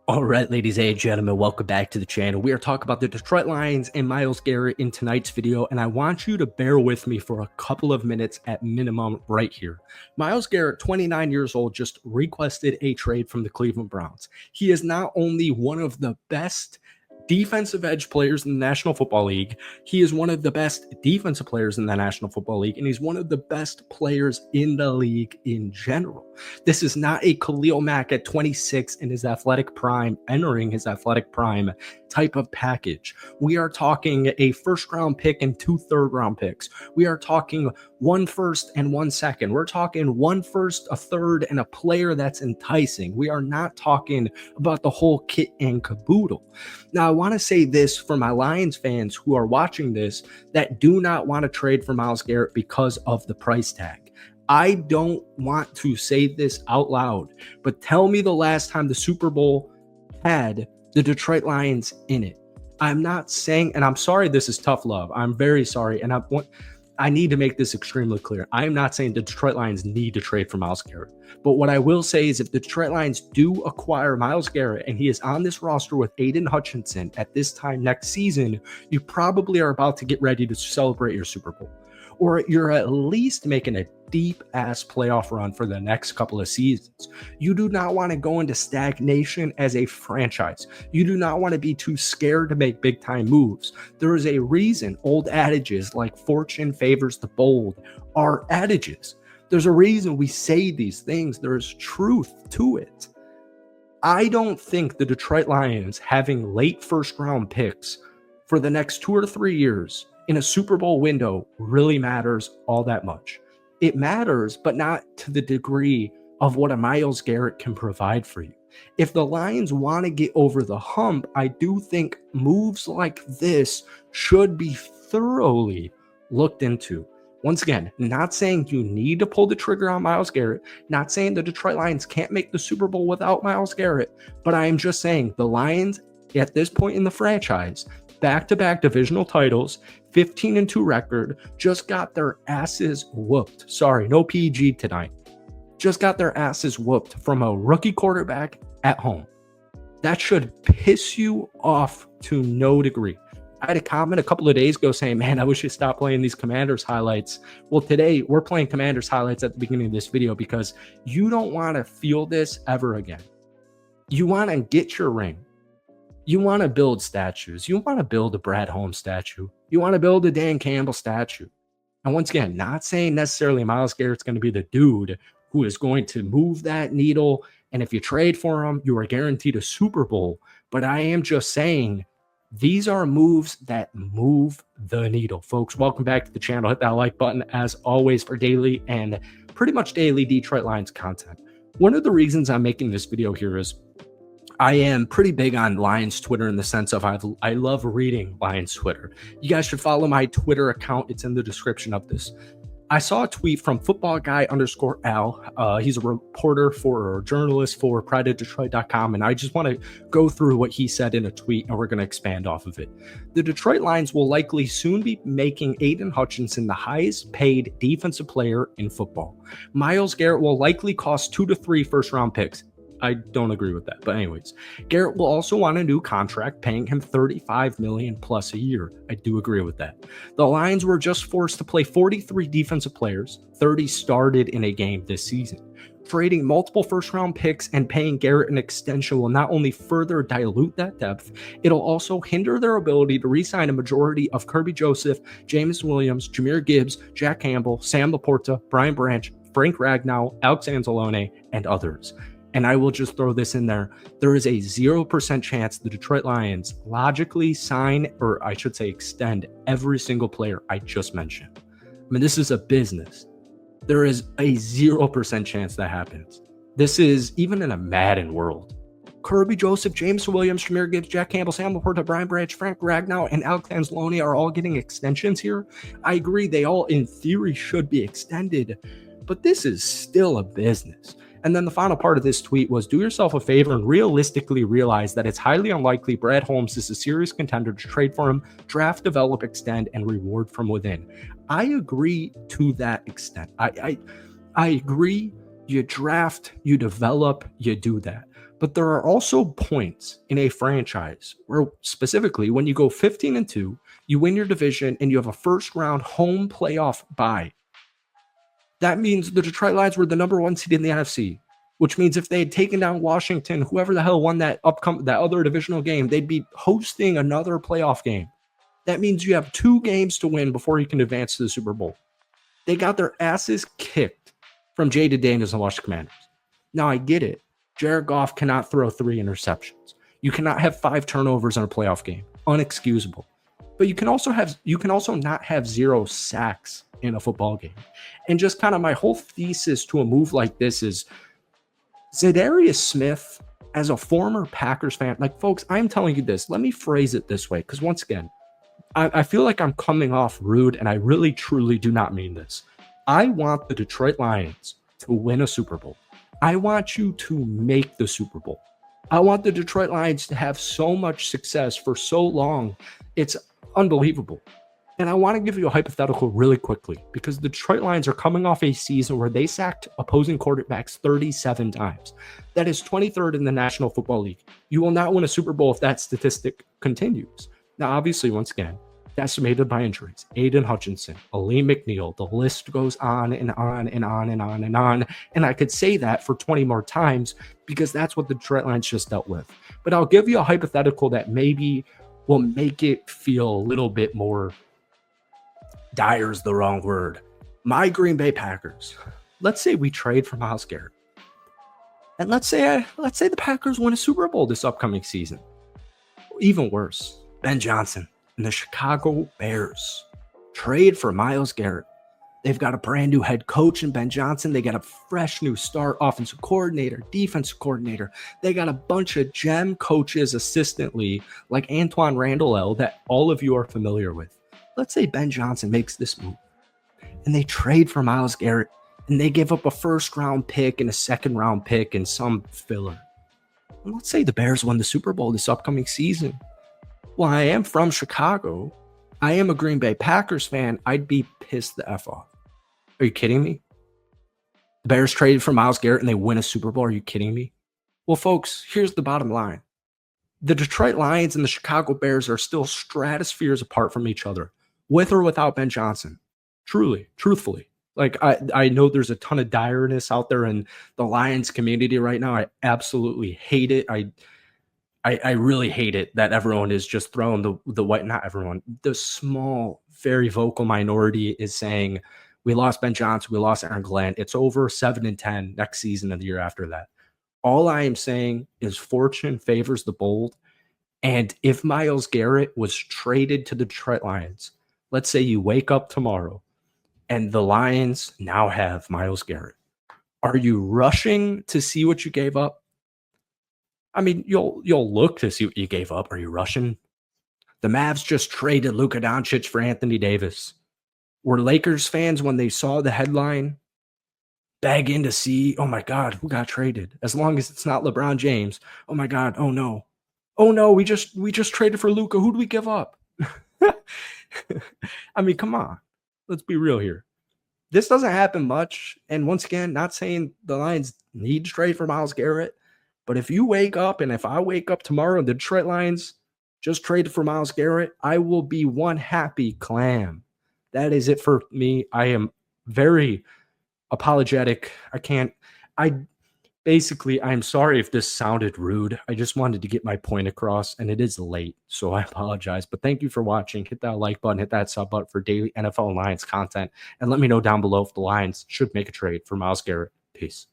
All right, ladies and gentlemen, welcome back to the channel. We are talking about the Detroit Lions and Myles Garrett in tonight's video, and I want you to bear with me for a couple of minutes at minimum right here. Myles Garrett, 29 years old, just requested a trade from the Cleveland Browns. He is not only one of the best defensive edge players in the National Football League, he is one of the best defensive players in the National Football League, and he's one of the best players in the league in general. This is not a Khalil Mack at 26 in his athletic prime, entering his athletic prime type of package. We are talking a first round pick and 2 third-round picks. We are talking 1 first and 1 second. We're talking 1 first, a third, and a player that's enticing. We are not talking about the whole kit and caboodle. Now, I want to say this for my Lions fans who are watching this that do not want to trade for Myles Garrett because of the price tag. I don't want to say this out loud, but tell me the last time the Super Bowl had the Detroit Lions in it. I'm not saying, and I'm sorry this is tough love. I'm very sorry, and I need to make this extremely clear. I am not saying the Detroit Lions need to trade for Myles Garrett. But what I will say is if the Detroit Lions do acquire Myles Garrett and he is on this roster with Aiden Hutchinson at this time next season, you probably are about to get ready to celebrate your Super Bowl. Or you're at least making a deep-ass playoff run for the next couple of seasons. You do not want to go into stagnation as a franchise. You do not want to be too scared to make big-time moves. There is a reason old adages like fortune favors the bold are adages. There's a reason we say these things. There's truth to it. I don't think the Detroit Lions having late first-round picks for the next 2 or 3 years in a Super Bowl window really matters all that much. It matters, but not to the degree of what a Myles Garrett can provide for you. If the Lions want to get over the hump, I do think moves like this should be thoroughly looked into. Once again, not saying you need to pull the trigger on Myles Garrett, not saying the Detroit Lions can't make the Super Bowl without Myles Garrett, but I am just saying the Lions at this point in the franchise, back-to-back divisional titles, 15-2 record, just got their asses whooped. Sorry, no PG tonight. Just got their asses whooped from a rookie quarterback at home. That should piss you off to no degree. I had a comment a couple of days ago saying, man, I wish you stopped playing these Commanders highlights. Well, today we're playing Commanders highlights at the beginning of this video because you don't want to feel this ever again. You want to get your ring. You want to build statues. You want to build a Brad Holmes statue. You want to build a Dan Campbell statue. And once again, not saying necessarily Myles Garrett's going to be the dude who is going to move that needle. And if you trade for him, you are guaranteed a Super Bowl. But I am just saying these are moves that move the needle. Folks, welcome back to the channel. Hit that like button as always for daily and pretty much daily Detroit Lions content. One of the reasons I'm making this video here is I am pretty big on Lions Twitter in the sense of I love reading Lions Twitter. You guys should follow my Twitter account. It's in the description of this. I saw a tweet from footballguy_Al. He's a reporter or journalist for PrideOfDetroit.com, and I just want to go through what he said in a tweet, and we're going to expand off of it. The Detroit Lions will likely soon be making Aiden Hutchinson the highest paid defensive player in football. Myles Garrett will likely cost 2 to 3 first-round picks. I don't agree with that. But anyways, Garrett will also want a new contract, paying him $35 million plus a year. I do agree with that. The Lions were just forced to play 43 defensive players. 30 started in a game this season. Trading multiple first-round picks and paying Garrett an extension will not only further dilute that depth, it'll also hinder their ability to re-sign a majority of Kirby Joseph, Jameson Williams, Jahmyr Gibbs, Jack Campbell, Sam Laporta, Brian Branch, Frank Ragnow, Alex Anzalone, and others. And I will just throw this in there. There is a 0% chance the Detroit Lions logically sign, or I should say extend, every single player I just mentioned. I mean, this is a business. There is a 0% chance that happens. This is even in a Madden world. Kirby Joseph, James Williams, Jahmyr Gibbs, Jack Campbell, Sam Laporta, Brian Branch, Frank Ragnow, and Alex Anzalone are all getting extensions here. I agree they all, in theory, should be extended, but this is still a business. And then the final part of this tweet was, do yourself a favor and realistically realize that it's highly unlikely Brad Holmes is a serious contender to trade for him, draft, develop, extend, and reward from within. I agree to that extent. I agree. You draft, you develop, you do that. But there are also points in a franchise where, specifically, when you go 15-2, you win your division, and you have a first round home playoff bye. That means the Detroit Lions were the number one seed in the NFC, which means if they had taken down Washington, whoever the hell won that other divisional game, they'd be hosting another playoff game. That means you have 2 games to win before you can advance to the Super Bowl. They got their asses kicked from Jadon Daniels and Washington Commanders. Now, I get it. Jared Goff cannot throw 3 interceptions. You cannot have 5 turnovers in a playoff game. Unexcusable. But you can also not have 0 sacks in a football game. And just kind of my whole thesis to a move like this is Zadarius Smith, as a former Packers fan, like, folks, I'm telling you this. Let me phrase it this way, because once again, I feel like I'm coming off rude, and I really, truly do not mean this. I want the Detroit Lions to win a Super Bowl. I want you to make the Super Bowl. I want the Detroit Lions to have so much success for so long. It's unbelievable. And I want to give you a hypothetical really quickly, because the Detroit Lions are coming off a season where they sacked opposing quarterbacks 37 times. That is 23rd in the National Football League. You will not win a Super Bowl if that statistic continues. Now, obviously, once again, decimated by injuries. Aiden Hutchinson, Aleem McNeil, the list goes on and on and on and on and on. And I could say that for 20 more times because that's what the Detroit Lions just dealt with. But I'll give you a hypothetical that maybe will make it feel a little bit more dire is the wrong word. My Green Bay Packers. Let's say we trade for Myles Garrett. And let's say the Packers win a Super Bowl this upcoming season. Even worse, Ben Johnson and the Chicago Bears trade for Myles Garrett. They've got a brand new head coach in Ben Johnson. They got a fresh new start, offensive coordinator, defensive coordinator. They got a bunch of gem coaches assistantly, like Antoine Randall that all of you are familiar with. Let's say Ben Johnson makes this move and they trade for Myles Garrett and they give up a first round pick and a second round pick and some filler. And let's say the Bears won the Super Bowl this upcoming season. Well, I am from Chicago. I am a Green Bay Packers fan. I'd be pissed the F off. Are you kidding me? The Bears traded for Myles Garrett and they win a Super Bowl. Are you kidding me? Well, folks, here's the bottom line. The Detroit Lions and the Chicago Bears are still stratospheres apart from each other, with or without Ben Johnson. Truly, truthfully. Like, I know there's a ton of direness out there in the Lions community right now. I absolutely hate it. I really hate it that everyone is just throwing the white, not everyone, the small, very vocal minority is saying, we lost Ben Johnson, we lost Aaron Glenn. It's over 7-10 next season and the year after that. All I am saying is fortune favors the bold. And if Myles Garrett was traded to the Detroit Lions, let's say you wake up tomorrow and the Lions now have Myles Garrett. Are you rushing to see what you gave up? I mean, you'll look to see what you gave up. Are you rushing? The Mavs just traded Luka Doncic for Anthony Davis. Were Lakers fans, when they saw the headline, begging to see, oh my God, who got traded? As long as it's not LeBron James. Oh my God, oh no. Oh no, we just traded for Luka. Who do we give up? I mean, come on. Let's be real here. This doesn't happen much. And once again, not saying the Lions need to trade for Myles Garrett. But if you wake up and if I wake up tomorrow and the Detroit Lions just traded for Myles Garrett, I will be one happy clam. That is it for me. I am very apologetic. I'm sorry if this sounded rude. I just wanted to get my point across, and it is late, so I apologize. But thank you for watching. Hit that like button, hit that sub button for daily NFL and Lions content, and let me know down below if the Lions should make a trade for Myles Garrett. Peace.